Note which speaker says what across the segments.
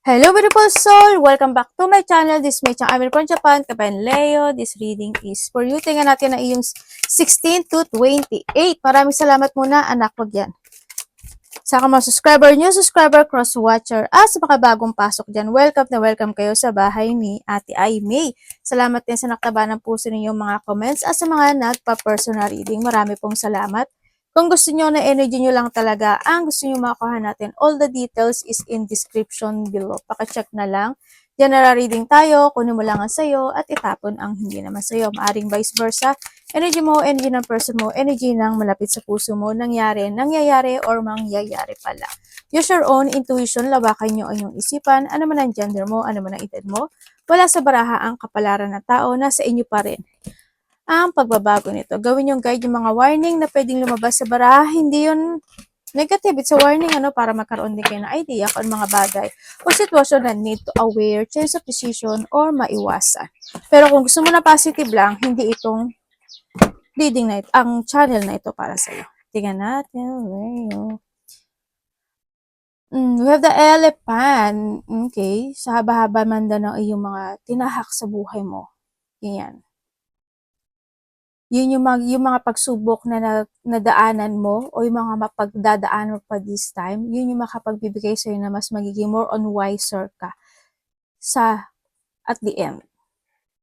Speaker 1: Hello beautiful soul! Welcome back to my channel. This is my channel. I'm from Japan, Kapan Leo. This reading is for you. Tingnan natin na iyong 16 to 28. Maraming salamat muna, anak. Wag yan. Sa mga subscriber, new subscriber, cross-watcher, sa mga bagong pasok dyan, welcome na welcome kayo sa bahay ni Ate Aimee. Salamat din sa naktaba ng puso ninyong mga comments at sa mga nagpa-personal reading. Marami pong salamat. Kung gusto nyo na energy nyo lang talaga, ang gusto nyo makuha natin, all the details is in description below. Paka-check na lang. General reading tayo, kunin mo lang ang sayo at itapon ang hindi naman sayo. Maaring vice versa. Energy mo, energy ng person mo, energy ng malapit sa puso mo, nangyayari, or mangyayari pala. Use your own intuition, lawakan nyo ang inyong isipan, ano man ang gender mo, ano man ang edad mo. Wala sa baraha ang kapalaran ng tao, nasa inyo pa rin ang pagbabago nito. Gawin yung guide yung mga warning na pwedeng lumabas sa baraha, hindi yun negative. It's a warning para magkaroon din kayo ng idea kung mga bagay o sitwasyon na need to aware, change of decision, or maiwasan. Pero kung gusto mo na positive lang, hindi itong reading na ito, ang channel na ito para sa iyo. Tingnan natin. We have the elephant. Okay. Sa haba-haba man daw ng iyong mga tinahak sa buhay mo. Yan. Yun yung mga pagsubok na nadaanan mo o yung mga mapagdadaanan mo pa this time, yun yung makapagbibigay sa'yo na mas magiging more on wiser ka at the end.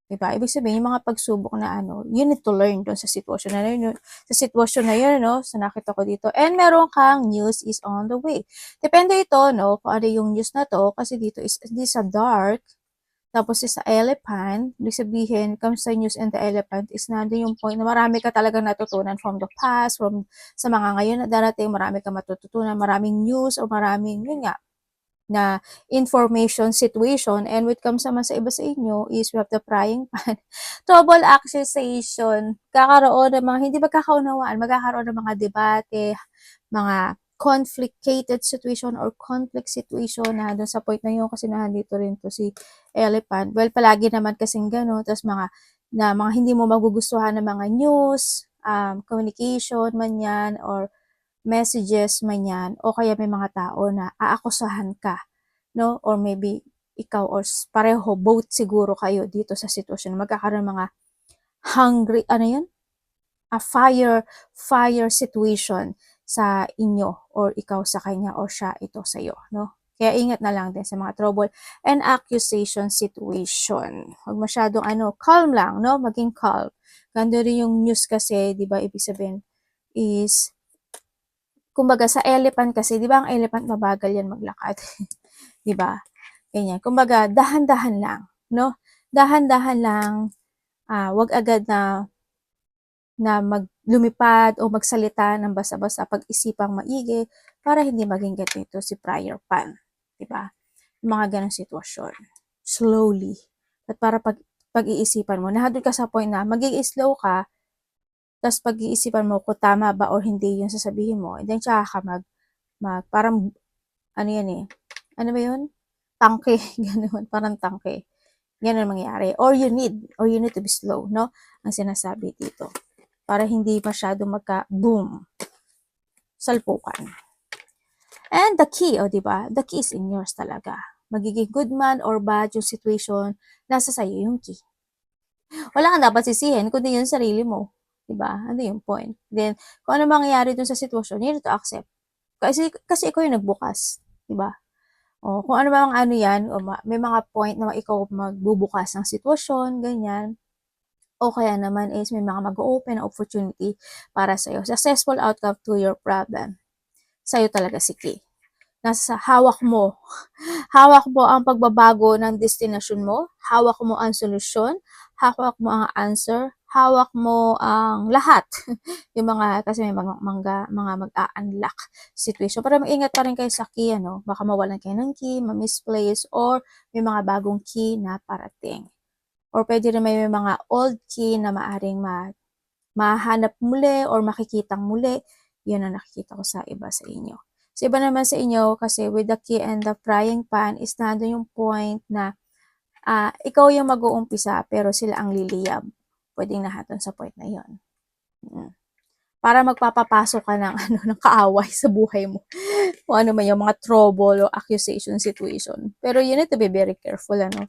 Speaker 1: Diba? Ibig sabihin, yung mga pagsubok na you need to learn doon sa sitwasyon na yun. Sa sitwasyon na yun, sa nakita ko dito. And meron kang news is on the way. Depende ito, kung ano yung news na to, kasi dito is this a dark, tapos is sa elephant, ibig sabihin, comes sa news and the elephant is nandun yung point na marami ka talagang natutunan from the past, sa mga ngayon na darating, marami ka matututunan, maraming news o maraming, yun nga, na information situation. And when it comes naman sa iba sa inyo is we have the frying pan. Trouble accusation. Kakaroon ng mga hindi magkakaunawaan, magkakaroon ng mga debate, mga complicated situation or conflict situation na doon sa point na yun kasi nandito rin to si elephant. Well, palagi naman kasing gano'n. Tapos mga hindi mo magugustuhan ng mga news, communication man yan, or messages man yan, o kaya may mga tao na aakusahan ka, no? Or maybe ikaw or pareho, both siguro kayo dito sa sitwasyon. Magkakaroon ng mga hungry, a fire situation sa inyo or ikaw sa kanya or siya ito sa iyo, no? Kaya ingat na lang din sa mga trouble and accusation situation. Huwag masyadong calm lang, no? Maging calm. Ganda rin yung news kasi, di ba, ibig sabihin is, kumbaga sa elephant kasi, di ba ang elephant mabagal yan maglakad? Di ba? Ganyan. Kumbaga, dahan-dahan lang, no? Dahan-dahan lang, wag agad na lumipad o magsalita ng basta-basta, pag-isipang maigi para hindi maging ganito si prior pan. Diba? Yung mga ganong sitwasyon. Slowly. At para pag-iisipan mo, nahadol ka sa point na magiging slow ka, tapos pag-iisipan mo kung tama ba or hindi yung sasabihin mo, and then tsaka ka parang, yan eh, ano ba yun? Tangke, gano'n, parang tangke. Yan ang mangyayari. Or you need to be slow, no? Ang sinasabi dito. Para hindi masyado magka-boom. Salpukan. And the key, diba? The key is in yours talaga. Magiging good man or bad yung situation, nasa sayo yung key. Wala kang dapat sisihin, kundi yung sarili mo. Diba? Ano yung point? Then, kung ano mangyayari dun sa sitwasyon, you need to accept. Kasi ikaw yung nagbukas. Diba? O, kung ano bang yan, may mga point na ikaw magbubukas ng sitwasyon, ganyan. O kaya naman is may mga mag-open na opportunity para sa'yo. Successful outcome to your problem. Sa'yo talaga si key. Nasa hawak mo. Hawak mo ang pagbabago ng destination mo. Hawak mo ang solusyon. Hawak mo ang answer. Hawak mo ang lahat. Yung mga, kasi may mga mag-a-unlock situation. Pero mag-ingat pa rin kayo sa key, Baka mawalan kayo ng key, ma-misplace, or may mga bagong key na parating. Or pwede rin may mga old key na maaring mahanap muli or makikitang muli. Yun ang nakikita ko sa iba sa inyo. Sa iba naman sa inyo, kasi with the key and the frying pan is nandun yung point na ikaw yung mag-uumpisa pero sila ang liliyab. Pwedeng nahaton sa point na yun. Para magpapapasok ka ng, ng kaaway sa buhay mo. o ano man yung mga trouble o accusation situation. Pero you need to be very careful, ano.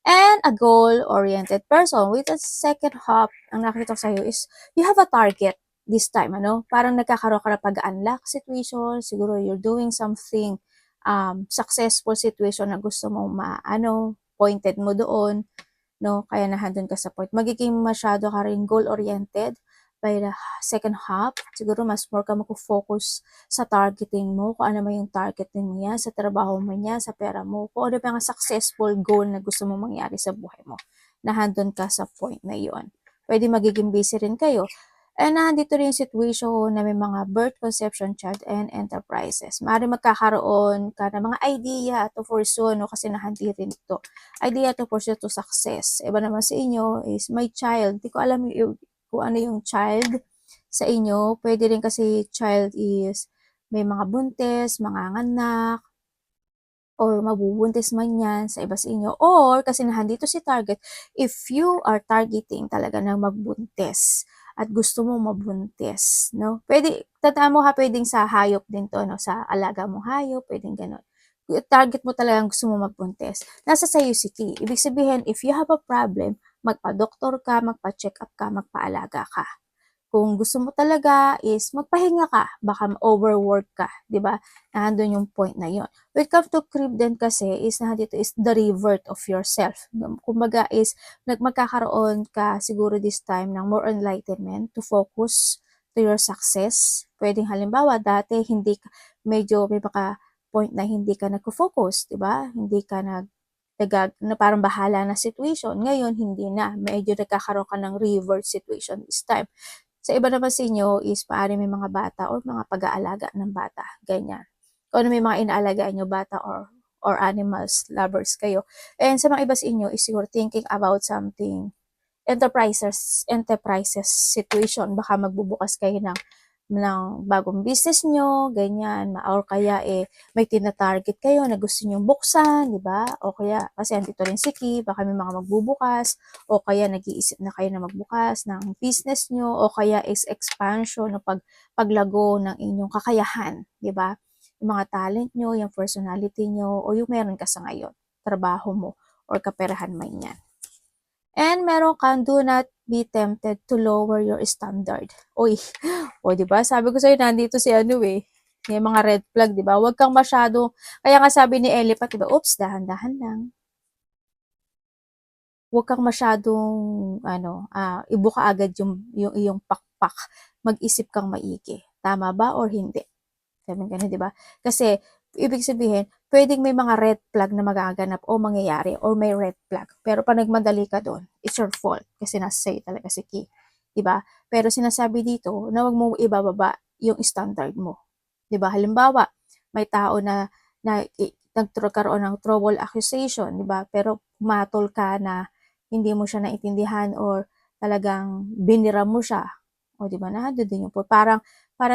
Speaker 1: And a goal-oriented person with a second half, ang nakita ko sa'yo is, you have a target this time, ano? Parang nagkakaroon ka na pag-unlock situation, siguro you're doing something, successful situation na gusto mong pointed mo doon, no? Kaya nahandun ka sa point. Magiging masyado ka rin goal-oriented by the second half. Siguro mas more ka mag-focus sa targeting mo, kung ano man yung targeting mo yan, sa trabaho mo yan, sa pera mo, kung ano ba yung successful goal na gusto mong mangyari sa buhay mo. Nahandun ka sa point na yun. Pwede magiging busy rin kayo. And nandito rin yung situation na may mga birth, conception, child, and enterprises. Maaari magkakaroon ka ng mga idea to pursue, no? Kasi nahandi rin ito. Idea to pursue to success. Iba naman sa inyo is my child. Hindi ko alam kung ano yung child sa inyo. Pwede rin kasi child is may mga buntis, mga anak, or mabubuntis man yan sa iba sa inyo. Or, kasi nahandito si target, if you are targeting talaga ng magbuntis at gusto mo mabuntis, no? Pwede, tandaan mo ha, pwedeng sa hayop din to, no? Sa alaga mong hayop, pwedeng ganun. Target mo talagang gusto mo magbuntis. Nasa sayo si key. Ibig sabihin, if you have a problem, magpa-doktor ka, magpa-check up ka, magpa-alaga ka. Kung gusto mo talaga is magpahinga ka, baka overwork ka, 'di ba? Nandoon yung point na 'yon. When it comes to crib din kasi is nandito is the revert of yourself. Kumbaga is magkakaroon ka siguro this time ng more enlightenment to focus to your success. Pwedeng halimbawa dati hindi ka, medyo may baka point na hindi ka nagfo-focus, 'di ba? Hindi ka na parang bahala na situation. Ngayon, hindi na. Medyo nagkakaroon ka ng revert situation this time. Sa iba naman sa inyo is maaari may mga bata or mga pag-aalaga ng bata, ganyan. Kung ano may mga inaalagaan nyo, bata or animals, lovers kayo. And sa mga iba sa inyo is you're thinking about something enterprises situation. Baka magbubukas kayo ng bagong business nyo, ganyan, or kaya may tina-target kayo na gusto nyong buksan, di ba? O kaya, kasi andito rin si Ki, baka may mga magbubukas, o kaya nag-iisip na kayo na magbukas ng business nyo, o kaya is expansion o paglago ng inyong kakayahan, di ba? Yung mga talent nyo, yung personality nyo, o yung meron ka sa ngayon, trabaho mo, or kaperahan man yan. And meron kang do not be tempted to lower your standard. Uy, o di ba? Sabi ko sa'yo, nandito si may mga red flag, di ba? Huwag kang masyado, kaya nga sabi ni Elephant, di ba? Oops, dahan-dahan lang. Huwag kang masyadong, ibuka agad yung iyong pakpak. Mag-isip kang maigi. Tama ba or hindi? Sabi ganun, di ba? Kasi, ibig sabihin, pwedeng may mga red flag na magaganap o mangyayari or may red flag. Pero pag nagmadali ka doon, it's your fault kasi nasa sa'yo talaga si Key. Diba? Pero sinasabi dito na wag mo ibababa yung standard mo. Diba? Halimbawa, may tao na nagkaroon ng trouble accusation, diba? Pero matol ka na hindi mo siya naintindihan or talagang binira mo siya. O diba na, doon din yung parang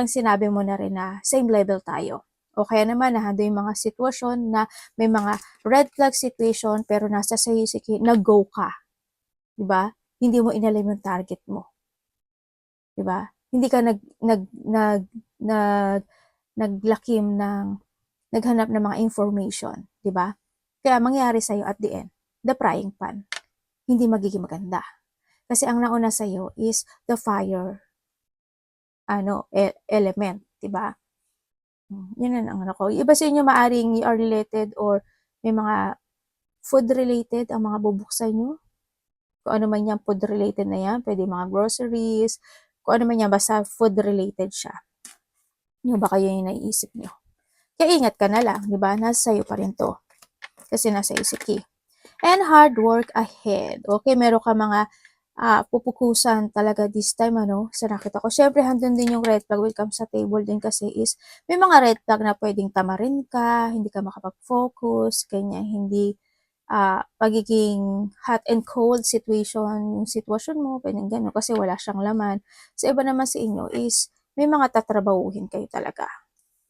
Speaker 1: sinabi mo na rin na same level tayo. O kaya naman, nahando yung mga sitwasyon na may mga red flag situation pero nasa sa'yo nag-go ka. Diba? Hindi mo inalim yung target mo. Diba? Hindi ka naglakim naghanap ng mga information. Diba? Kaya mangyari sa'yo at the end, the frying pan. Hindi magiging maganda. Kasi ang nauna sa'yo is the fire element. Diba? Yun ang ko. Iba sa inyo maaring you are related or may mga food related ang mga bubuksan nyo. Kung ano man yan, food related na yan. Pwede mga groceries. Kung ano man yan, basta food related siya. Yung baka yun yung naiisip nyo. Kaya ingat ka na lang, di ba? Nasa sa'yo pa rin to. Kasi nasa iyo si Key. And hard work ahead. Okay, meron ka mga pupukusan talaga this time, sa nakita ko. Siyempre, handun din yung red flag when it comes sa table din kasi is, may mga red flag na pwedeng tamarin ka, hindi ka makapag-focus, kanya hindi, pagiging hot and cold situation, yung sitwasyon mo, pwedeng gano'n, kasi wala siyang laman. Sa iba naman sa inyo is, may mga tatrabahuhin kayo talaga,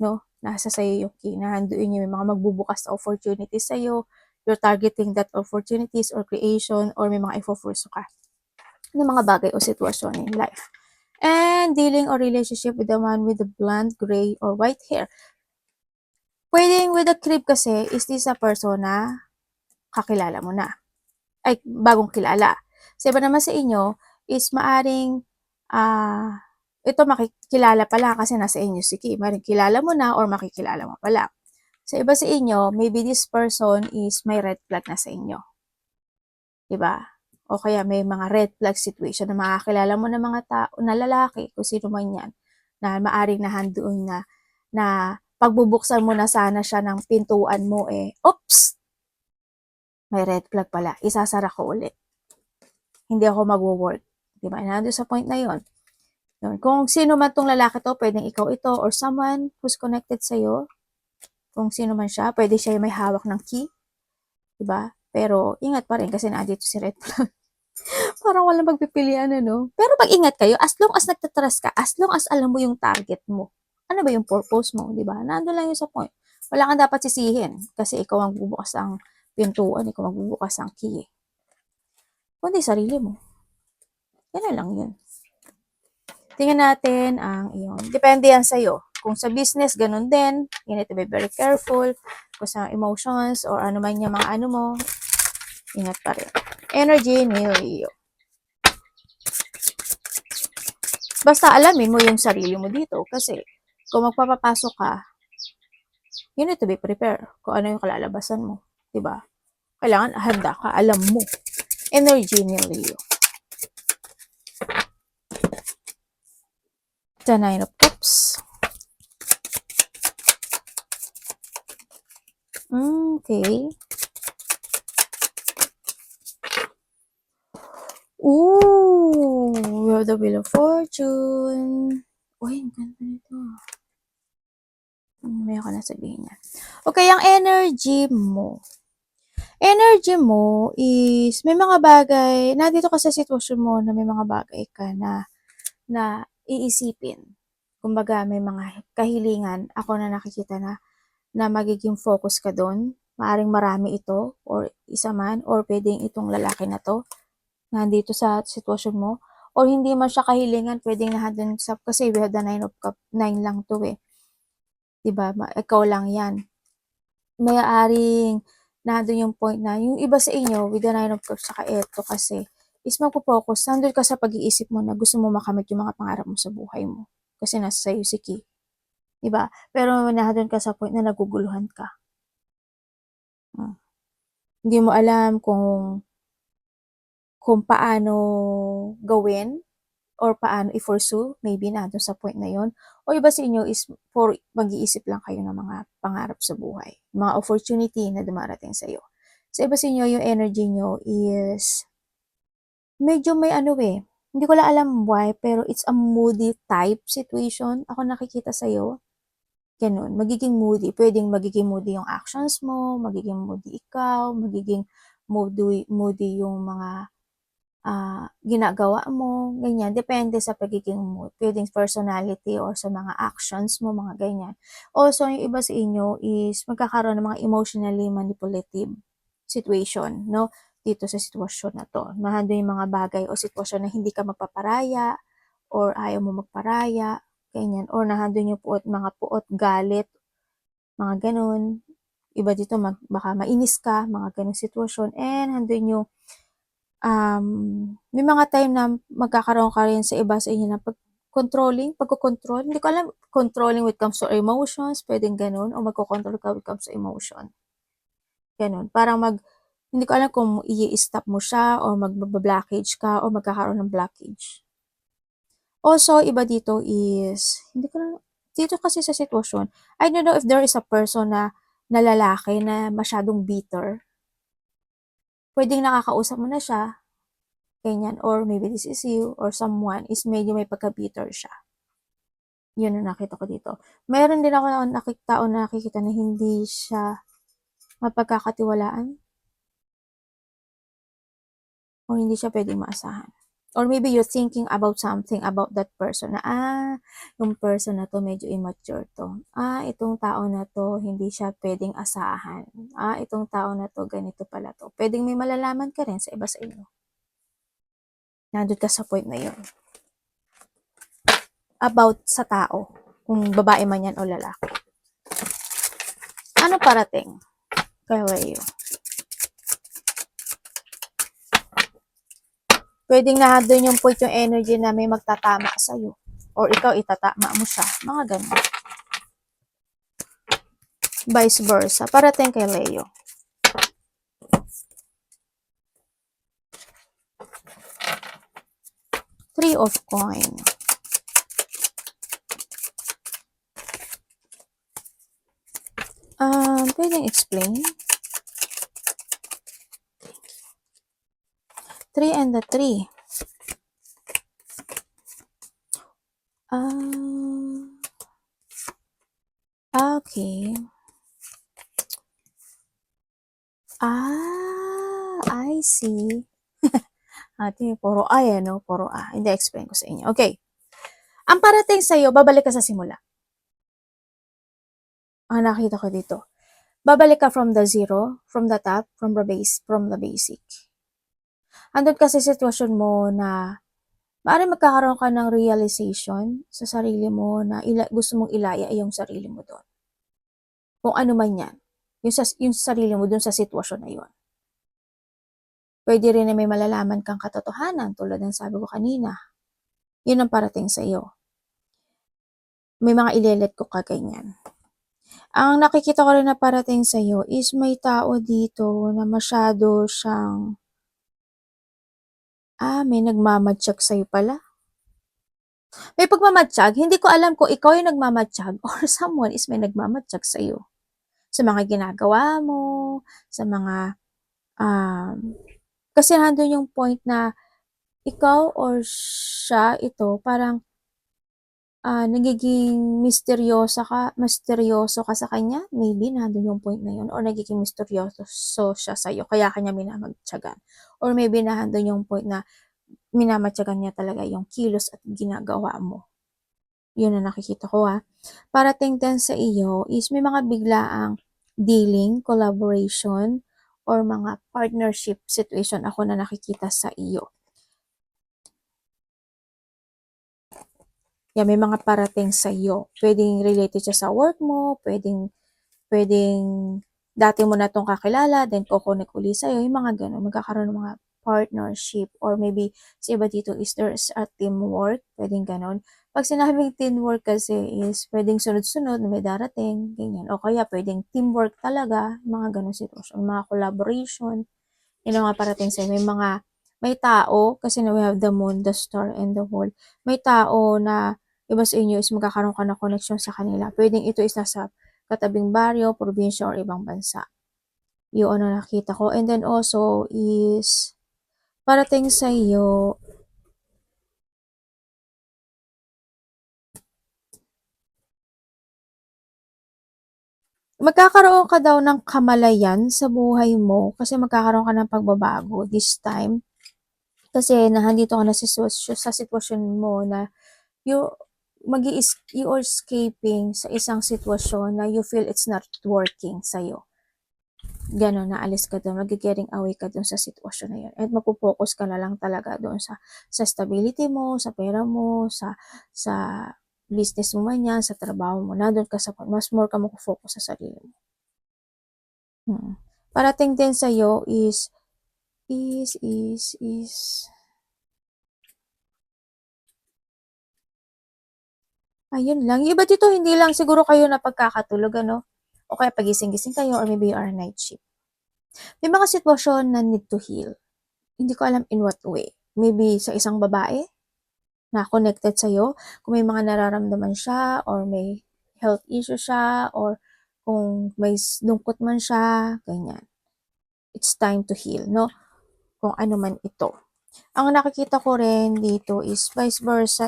Speaker 1: no? Nasa sa'yo yung key, nahanduin nyo, may mga magbubukas na opportunities sa'yo, you're targeting that opportunities or creation, or may mga ifo-force ka ng mga bagay o sitwasyon in life. And dealing or relationship with the one with the blonde, gray, or white hair. Pwedeng with the crib kasi, is this a person na kakilala mo na? Ay, bagong kilala. Sa iba naman sa inyo, is maaring, ito makikilala pa lang kasi nasa inyo si Key. Maaring kilala mo na or makikilala mo pa lang. Sa iba sa inyo, maybe this person is may red flag na sa inyo. Diba? O kaya may mga red flag situation na makakilala mo ng mga tao na lalaki, kung sino man yan, na maaring nahandoon na pagbubuksan mo na sana siya ng pintuan mo oops! May red flag pala. Isasara ko ulit. Hindi ako magwo-work. Diba? Nandun sa point na yon. Kung sino man tong lalaki to, pwedeng ikaw ito or someone who's connected sa'yo. Kung sino man siya, pwede siya may hawak ng key. Diba? Pero ingat pa rin kasi nandito si red flag. Parang walang pagpipilian, ano? Pero pag-ingat kayo, as long as nagtatrust ka, as long as alam mo yung target mo, ano ba yung purpose mo, di ba? Nandun lang yun sa point. Wala kang dapat sisihin kasi ikaw ang bubukas ang pintuan, ikaw ang bubukas ang key. Kundi sarili mo. Yan lang yun. Tingnan natin ang iyon. Depende yan sa'yo. Kung sa business, ganun din. You need to be very careful. Kung sa emotions or ano man yung mga ano mo, ingat pa rin. Energy ni Leo. Basta alamin mo yung sarili mo dito kasi kung magpapapasok ka, you need to be prepared kung ano yung kalalabasan mo. Diba? Kailangan handa ka, alam mo. Energy ni Leo. The Nine of Cups. Okay. Ooh, we have the Wheel of Fortune. Uy, ang ganda nito. May ako na sabihin niya. Okay, ang energy mo. Energy mo is, may mga bagay, nandito ka sa sitwasyon mo na may mga bagay ka na iisipin. Kumbaga, may mga kahilingan, ako na nakikita na magiging focus ka doon. Maaring marami ito, or isa man, or pwedeng itong lalaki na to, nandito sa sitwasyon mo, or hindi man siya kahilingan, pwedeng nandun sa, kasi we have the 9 of cup, 9 lang to diba? Ikaw lang yan. Mayaaring nandun yung point na, yung iba sa inyo, with the 9 of cups, saka eto kasi, is magpo-focus, nandun ka sa pag-iisip mo na gusto mo makamit yung mga pangarap mo sa buhay mo. Kasi nasa sa'yo si Key. Diba? Pero nandun ka sa point na naguguluhan ka. Hindi mo alam kung paano gawin or paano i-pursue, maybe nandun sa point na yon. O iba sa inyo is for mag-iisip lang kayo ng mga pangarap sa buhay, mga opportunity na dumarating sa iyo. Sa iba sa inyo, yung energy nyo is medyo may hindi ko lang alam why, pero it's a moody type situation. Ako nakikita sa iyo. Ganun, magiging moody. Pwedeng magiging moody yung actions mo, magiging moody ikaw, magiging moody yung mga ginagawa mo, ganyan. Depende sa pagiging mood. Pwedeng personality or sa mga actions mo, mga ganyan. Also, yung iba sa inyo is magkakaroon ng mga emotionally manipulative situation, no? Dito sa sitwasyon na to. Mahando yung mga bagay o sitwasyon na hindi ka magpaparaya or ayaw mo magparaya, ganyan. Or nahandun yung mga puot, galit, mga ganun. Iba dito, baka mainis ka, mga ganun sitwasyon. And handun yung may mga time na magkakaroon ka rin sa iba sa inyo na pagko-control. Hindi ko alam, controlling when it comes to emotions, pwedeng ganun, o magko-control ka when it comes to emotion. Ganun. Parang hindi ko alam kung i-stop mo siya, or mag-blockage ka, or magkakaroon ng blockage. Also, iba dito is, hindi ko na, dito kasi sa sitwasyon, I don't know if there is a person na lalaki na masyadong bitter. Pwedeng nakakausap mo na siya, ganyan, or maybe this is you, or someone is medyo may pagka-bitter siya. Yun ang nakita ko dito. Meron din ako tao na nakikita na hindi siya mapagkakatiwalaan, or hindi siya pwedeng maasahan. Or maybe you're thinking about something about that person na, yung person na to medyo immature to. Itong tao na to hindi siya pwedeng asahan. Itong tao na to ganito pala to. Pwedeng may malalaman ka rin sa iba sa inyo. Nandun ka sa point na yun. About sa tao, kung babae man yan o lalaki. Ano parating kay Leo? Pwedeng nandun yung point yung energy na may magtatama sa'yo. Or ikaw itatama mo siya. Mga ganun. Vice versa. Parating kay Leo. Three of coin. Pwedeng explain? 3 and the 3. Okay. I see. Ate, puro ay, ano? Puro Hindi, explain ko sa inyo. Okay. Ang parating sa'yo, babalik ka sa simula. Nakita ko dito. Babalik ka from the zero, from the top, from the basic. Andun kasi sitwasyon mo na maaaring magkakaroon ka ng realization sa sarili mo na gusto mong ilaya yung sarili mo doon. Kung ano man yan. Yung sarili mo doon sa sitwasyon na yun. Pwede rin na may malalaman kang katotohanan tulad ng sabi ko kanina. Yun ang parating sa iyo. May mga ilelet ko kaganyan. Ang nakikita ko rin na parating sa iyo is may tao dito na masyado siyang may nagmamatsyag sa'yo pala. May pagmamatsyag, hindi ko alam kung ikaw yung nagmamatsyag or someone is may nagmamatsyag sa'yo. Sa mga ginagawa mo, sa mga, kasi nandun yung point na ikaw or siya, ito, parang, nagiging misteryoso ka sa kanya, maybe nandun yung point na yun, or nagiging misteryoso siya sa'yo, kaya kanya minamatyagan. Or maybe nandun yung point na minamatyagan niya talaga yung kilos at ginagawa mo. Yun ang nakikita ko Parating din sa iyo is may mga biglaang dealing, collaboration, or mga partnership situation ako na nakikita sa iyo. May mga parating sa iyo. Pwedeng related siya sa work mo, pwedeng dati mo na itong kakilala, then kukunik uli sa'yo, yung mga ganun, magkakaroon ng mga partnership, or maybe sa iba dito is there's a teamwork, pwedeng ganun. Pag sinabing teamwork kasi is pwedeng sunod-sunod na may darating, ganyan. O kaya pwedeng teamwork talaga, mga ganun sitwasyon, mga collaboration, yun ang mga parating sa'yo. May tao, kasi na we have the moon, the star, and the world. May tao na iba sa inyo is magkakaroon ka ng connection sa kanila. Pwedeng ito is nasa katabing baryo, probinsya, or ibang bansa. Yun ang nakita ko. And then also is parating sa iyo magkakaroon ka daw ng kamalayan sa buhay mo kasi magkakaroon ka ng pagbabago this time. Kasi nandito ka na sa sitwasyon mo na you are escaping sa isang sitwasyon na you feel it's not working sa'yo. Ganon, naalis ka doon, mag-getting away ka doon sa sitwasyon na yun. At magpo-focus ka na lang talaga doon sa stability mo, sa pera mo, sa business mo man yan, sa trabaho mo. Nandun ka mas more ka mag-focus sa sarili mo. Parating din sa'yo is ayun lang. Yung iba dito, hindi lang siguro kayo na pagkakatulog, ano? O kaya pagising-gising kayo, or maybe you are night shift. May mga sitwasyon na need to heal. Hindi ko alam in what way. Maybe sa isang babae na connected sa'yo, kung may mga nararamdaman siya, or may health issue siya, or kung may lungkot man siya, ganyan. It's time to heal, no? Kung ano man ito. Ang nakikita ko rin dito is vice versa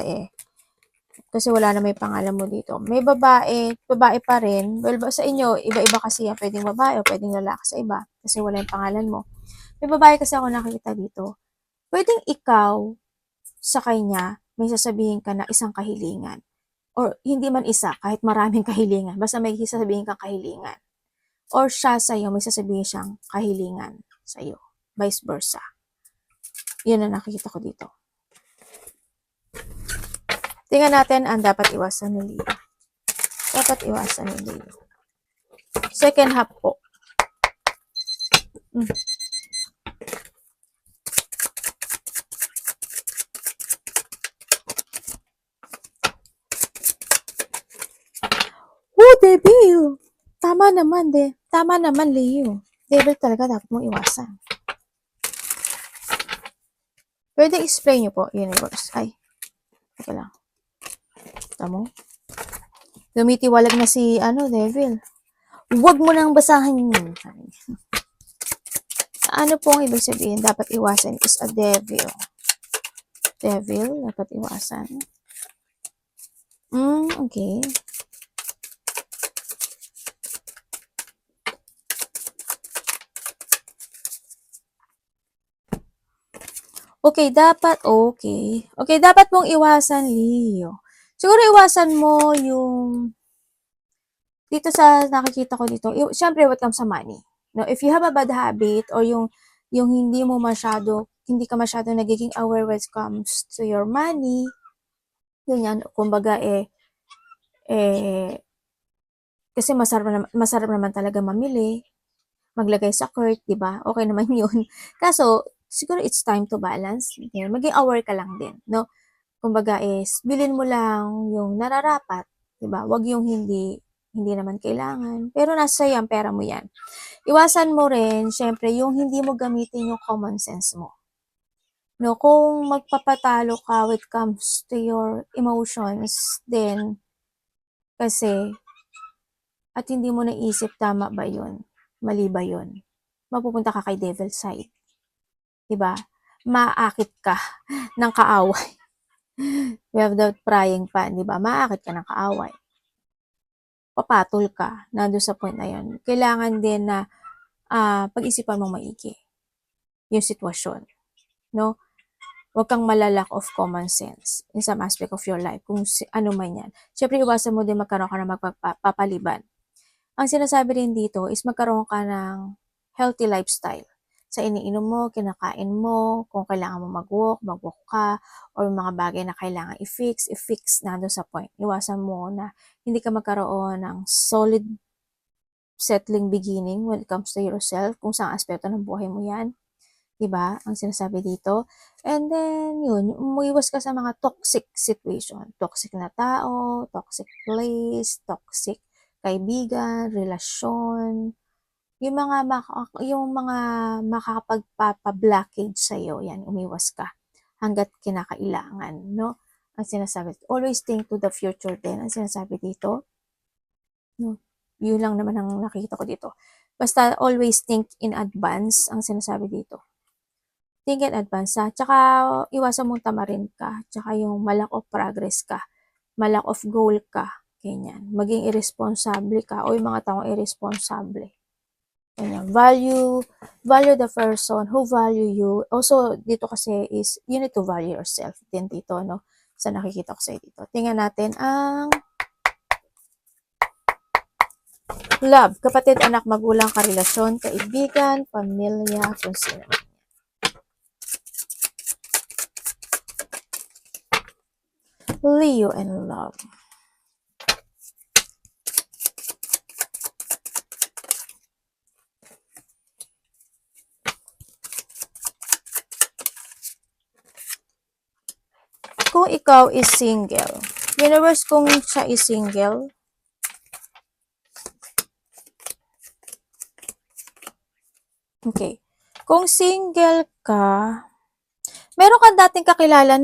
Speaker 1: kasi wala na may pangalan mo dito. May babae pa rin. Well, sa inyo, iba-iba kasi yan. Pwedeng babae o pwedeng lalaki sa iba. Kasi wala yung pangalan mo. May babae kasi ako nakikita dito. Pwedeng ikaw sa kanya, may sasabihin ka na isang kahilingan. Or hindi man isa, kahit maraming kahilingan. Basta may sasabihin kang kahilingan. Or siya sa'yo, may sasabihin siyang kahilingan sa'yo. Vice versa. Yun ang nakikita ko dito. Tingnan natin ang dapat iwasan ni Leo. Dapat iwasan ni Leo. Second half po. Oh, devil! Tama naman, Tama naman, Leo. Devil talaga dapat mong iwasan. Pwede explain nyo po, universe. Ay, teka lang. Tamo? Lumitiwalag na si, devil. Huwag mo nang basahin yun. Ano pong ibig sabihin? Dapat iwasan is a devil. Devil, dapat iwasan. Okay. Okay, dapat mong iwasan, Leo. Siguro iwasan mo yung, dito sa nakikita ko dito, syempre what comes sa money. No, if you have a bad habit or yung hindi ka masyado nagiging aware when it comes to your money, ganyan, kumbaga kasi masarap naman talaga mamili, maglagay sa cart, 'di ba? Okay naman 'yun. Kaso siguro it's time to balance. Maging aware ka lang din, no? Kumbaga bilhin mo lang yung nararapat, 'di ba? Wag yung hindi naman kailangan. Pero nasa yan, pera mo yan. Iwasan mo rin, syempre, yung hindi mo gamitin yung common sense mo. No, kung magpapatalo ka when it comes to your emotions, then kasi at hindi mo naisip tama ba 'yun? Mali ba 'yun? Mapupunta ka kay devil side, 'di ba? Maaakit ka ng kaaway. We have the frying pan, 'di ba? Maaakit ka ng kaaway. Papatol ka, nando'n sa point na 'yun. Kailangan din na pag-isipan mong maigi yung sitwasyon, no? Huwag kang malalack of common sense in some aspect of your life, kung ano man yan. Siyempre, iwasan mo din magkaroon ka ng magpapaliban. Ang sinasabi rin dito is magkaroon ka ng healthy lifestyle. Sa iniinom mo, kinakain mo, kung kailangan mo mag-walk ka, or mga bagay na kailangan i-fix na doon sa point. Iwasan mo na hindi ka magkaroon ng solid settling beginning when it comes to yourself, kung saan aspeto ng buhay mo yan. Diba? Ang sinasabi dito. And then, yun, umiwas ka sa mga toxic situation. Toxic na tao, toxic place, toxic kaibigan, relasyon, yung mga makakapagpapa-blockage sa'yo, yan, umiwas ka hanggat kinakailangan, no? Ang sinasabi, always think to the future din. Ang sinasabi dito, no? Yun lang naman ang nakikita ko dito. Basta always think in advance, ang sinasabi dito. Think in advance, ha? Tsaka iwasan mong tamarin ka, tsaka yung malack of progress ka, malack of goal ka, ganyan. Maging irresponsible ka o yung mga taong irresponsible. Ganyan. Value the person who value you. Also, dito kasi is, you need to value yourself din dito, no? Sa nakikita ko sa'yo dito. Tingnan natin ang love, kapatid, anak, magulang, karelasyon, kaibigan, pamilya, kung sino. Leo and love. Kung ikaw is single, universe, kung siya is single, okay. Kung single ka, meron kang dating kakilala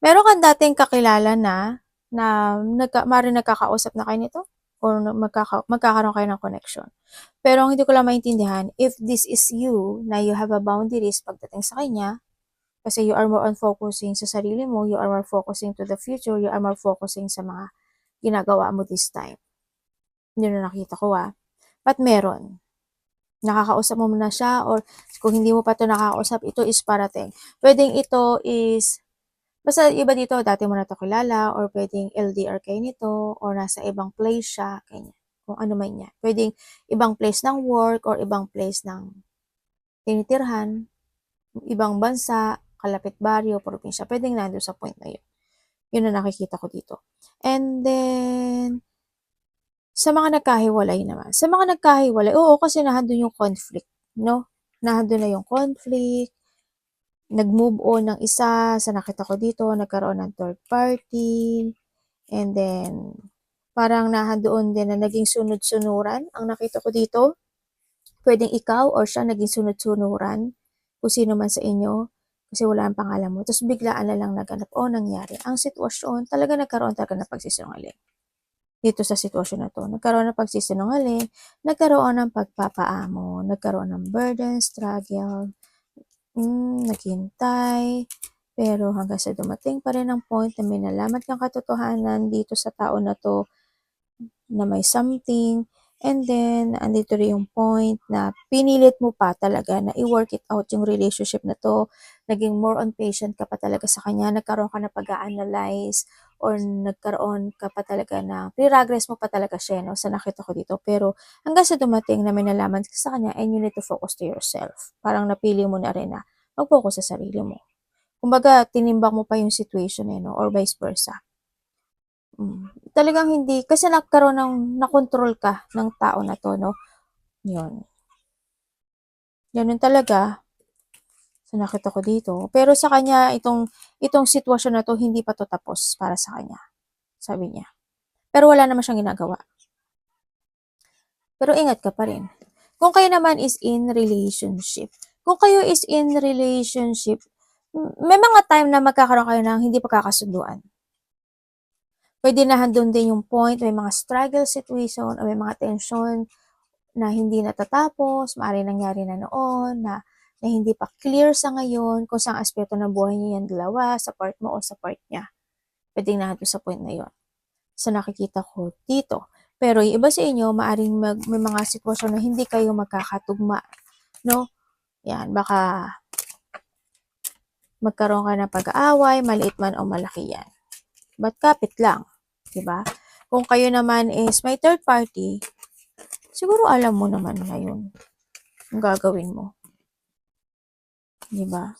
Speaker 1: Meron kang dating kakilala na nagkakausap na kayo nito or magkakaroon kayo ng connection. Pero ang hindi ko lang maintindihan, if this is you, na you have a boundaries pagdating sa kanya, kasi you are more on focusing sa sarili mo, you are more focusing to the future, you are more focusing sa mga ginagawa mo this time. Yun na nakita ko But meron. Nakakausap mo na siya, or kung hindi mo pa ito nakakausap, ito is parating. Pwedeng ito is, basta iba dito, dati mo na ito kilala, or pwedeng LDR kayo nito, or nasa ibang place siya, kanya. Kung ano man yan. Pwedeng ibang place ng work, or ibang place ng tinitirhan, ibang bansa, kalapit baryo, probinsya. Pwedeng nandun sa point na yun. Yun na nakikita ko dito. And then, Sa mga nagkahiwalay naman. Sa mga nagkahiwalay, oo, kasi nandun yung conflict, no? Nandun na yung conflict, nag-move on ng isa, sa nakita ko dito, nagkaroon ng third party, and then, parang nahandoon din na naging sunod-sunuran, ang nakita ko dito. Pwedeng ikaw or siya naging sunod-sunuran, kung sino man sa inyo, kasi wala ang pangalan mo. Tapos biglaan na lang naganap o nangyari. Ang sitwasyon, talaga nagkaroon talaga ng pagsisinungaling. Dito sa sitwasyon na to, nagkaroon ng pagsisinungaling, nagkaroon ng pagpapaamo, nagkaroon ng burden, struggle, naghintay, pero hanggang sa dumating pa rin ang point na may nalaman kang katotohanan dito sa tao na to, na may something, and then andito rin yung point na pinilit mo pa talaga na i-work it out yung relationship na to, naging more on patient ka pa talaga sa kanya, nagkaroon ka na pag-analyze, or nagkaroon ka pa talaga na, pre-progress mo pa talaga siya, no, sa nakita ko dito. Pero hanggang sa dumating na may nalaman ka sa kanya, and you need to focus to yourself. Parang napili mo na rin na mag-focus sa sarili mo. Kumbaga, tinimbang mo pa yung situation, no, or vice versa. Talagang hindi, kasi nagkaroon ng, nakontrol ka ng tao na to, no? Yun. Ganun talaga, sa nakita ko dito. Pero sa kanya, itong sitwasyon na to, hindi pa to tapos para sa kanya. Sabi niya. Pero wala naman siyang ginagawa. Pero ingat ka pa rin. Kung kayo naman is in relationship, kung kayo is in relationship, may mga time na magkakaroon kayo ng hindi pagkakasunduan. Pwede na handun din yung point, may mga struggle situation, o may mga tension na hindi natatapos, maaaring nangyari na noon, na hindi pa clear sa ngayon kung saang aspeto ng buhay niyo yan dalawa, sa part mo o sa part niya. Pwedeng nandun sa point na yon. Sa nakikita ko dito. Pero yung iba sa inyo, maaaring may mga sitwasyon na hindi kayo magkakatugma, no? Yan, baka magkaroon ka ng pag-aaway, maliit man o malaki yan. But kapit lang, diba? Kung kayo naman is may third party, siguro alam mo naman na yun ang gagawin mo. Diba?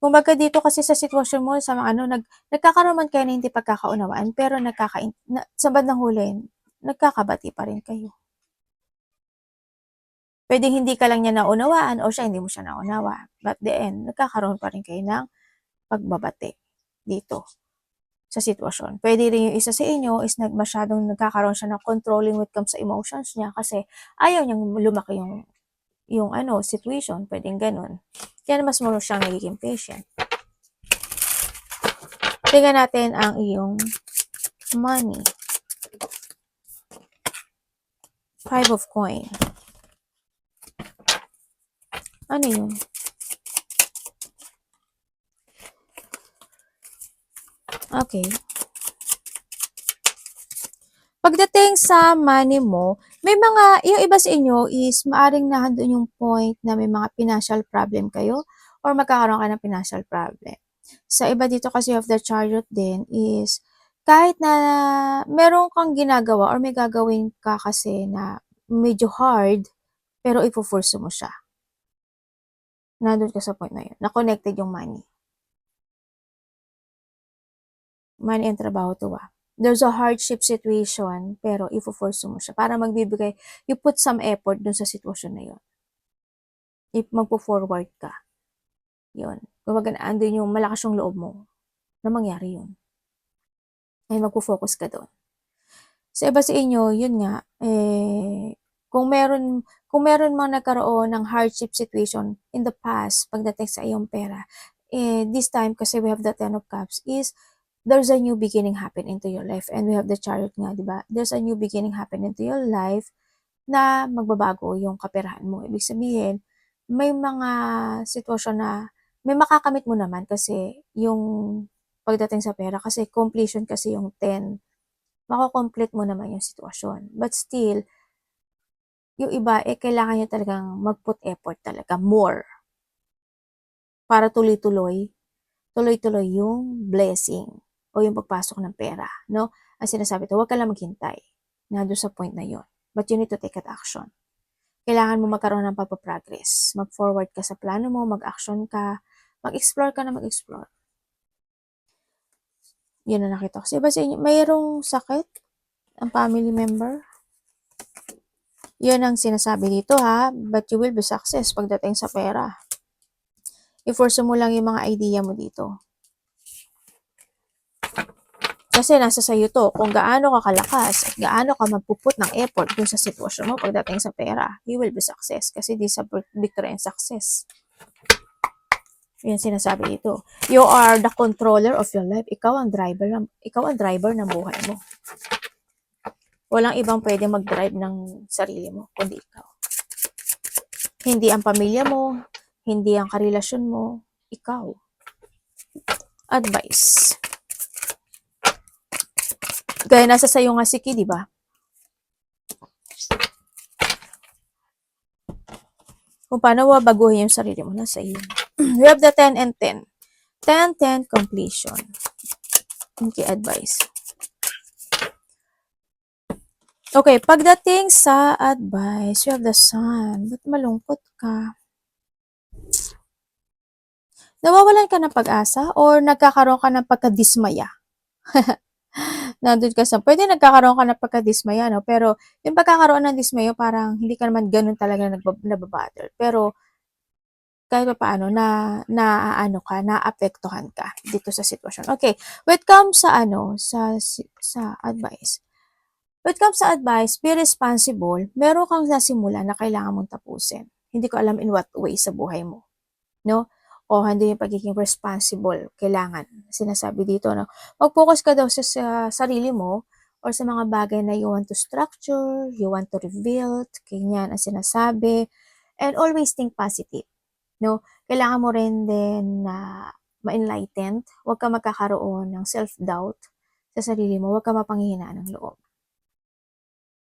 Speaker 1: Kumbaga dito kasi sa sitwasyon mo, sa mga nagkakaroon man kayo na hindi pagkakaunawaan, pero sa bandang huli, nagkakabati pa rin kayo. Pwedeng hindi ka lang niya naunawaan o siya hindi mo siya naunawa. But the end, nagkakaroon pa rin kayo ng pagbabati dito sa sitwasyon. Pwede rin yung isa sa inyo is masyadong nagkakaroon siya ng controlling when it comes sa emotions niya kasi ayaw niyang lumaki yung situation. Pwedeng ganun. Kaya mas mo siyang nagiging patient. Tingnan natin ang iyong money. 5 of coin. Ano yun? Okay. Pagdating sa money mo, may mga, yung iba sa inyo is maaring nahandun yung point na may mga financial problem kayo or magkakaroon ka ng financial problem. Sa iba dito kasi of the chariot din is kahit na meron kang ginagawa or may gagawin ka kasi na medyo hard, pero ipo-force mo siya. Nandun ka sa point na yun, na connected yung money. Money and trabaho to There's a hardship situation, pero ifo-force mo siya para magbibigay, you put some effort dun sa sitwasyon na yun. If magpo-forward ka. Yun. Kumbaga andun yung malakas yung loob mo na mangyari yun. Ay magpo-focus ka doon. Sa iba sa inyo, yun nga, kung meron mang nagkaroon ng hardship situation in the past pagdating sa iyong pera, this time kasi we have the 10 of cups is there's a new beginning happen into your life. And we have the chariot nga, di ba? There's a new beginning happen into your life na magbabago yung kaperahan mo. Ibig sabihin, may mga sitwasyon na may makakamit mo naman kasi yung pagdating sa pera, kasi completion kasi yung 10. Mako-complete mo naman yung sitwasyon. But still, yung iba, kailangan nyo talagang mag-put effort talaga, more. Para tuloy-tuloy yung blessing o yung pagpasok ng pera, no? Ang sinasabi to, huwag ka lang maghintay na doon sa point na yon. But you need to take action. Kailangan mo magkaroon ng pagpaprogress. Mag-forward ka sa plano mo, mag-action ka, mag-explore ka na mag-explore. Yun na nakita ko. Iba sa inyo, mayroong sakit ang family member? Yun ang sinasabi dito ha, but you will be success pagdating sa pera. I-force mo lang yung mga idea mo dito. Kasi nasa sayo to, kung gaano ka kalakas at gaano ka magpuput ng effort dun sa sitwasyon mo pagdating sa pera, you will be success. Kasi this is victory and success. Yan sinasabi dito. You are the controller of your life. Ikaw ang driver ng buhay mo. Walang ibang pwede mag-drive ng sarili mo, kundi ikaw. Hindi ang pamilya mo, hindi ang karelasyon mo, ikaw. Advice. Gaya nasa sayo nga si Ki, di ba? Kung paano baguhin yung sarili mo, nasa iyo. We have the 10 and 10. 10, 10, completion. Okay, advice. Okay, pagdating sa advice, you have the Sun. Ba't malungkot ka? Nawawalan ka ng pag-asa or nagkakaroon ka ng pagkadismaya? Nandun ka sa, pwede nagkakaroon ka ng pagkadismaya, no? Pero yung pagkakaroon ng dismayo, parang hindi ka naman ganun talaga nababattle. Pero kahit pa paano, naapektuhan ka dito sa sitwasyon. Okay, when it comes sa advice. When it comes sa advice, be responsible. Meron kang nasimula na kailangan mong tapusin. Hindi ko alam in what way sa buhay mo. No? O hindi yung pagiging responsible. Kailangan. Sinasabi dito, no? Mag-focus ka daw sa sarili mo or sa mga bagay na you want to structure, you want to rebuild, ganyan ang sinasabi. And always think positive. No? Kailangan mo rin din na ma-enlightened. Huwag ka magkakaroon ng self-doubt sa sarili mo. Huwag ka mapanghihinaan ng loob.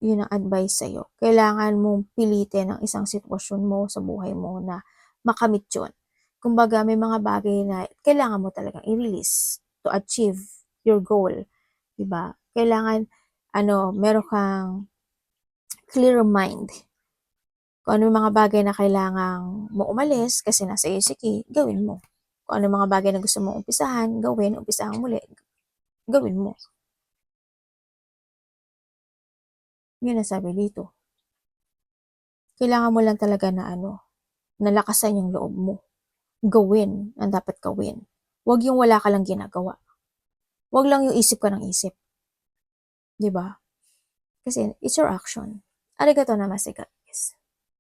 Speaker 1: Yun ang advice sa'yo. Kailangan mong pilitin ang isang sitwasyon mo sa buhay mo na makamit yun. Kumbaga, may mga bagay na kailangan mo talagang i-release to achieve your goal. Diba? Kailangan, meron kang clear mind. Kung ano yung mga bagay na kailangan mo umalis kasi nasa iyo si Ki, gawin mo. Kung ano yung mga bagay na gusto mong umpisahan, umpisahan muli, gawin mo. Yun ang sabi dito. Kailangan mo lang talaga na nalakasan yung loob mo. Gawin ang dapat gawin. Huwag yung wala ka lang ginagawa. Huwag lang yung isip ka ng isip. Diba? Kasi it's your action. Arigato namaste.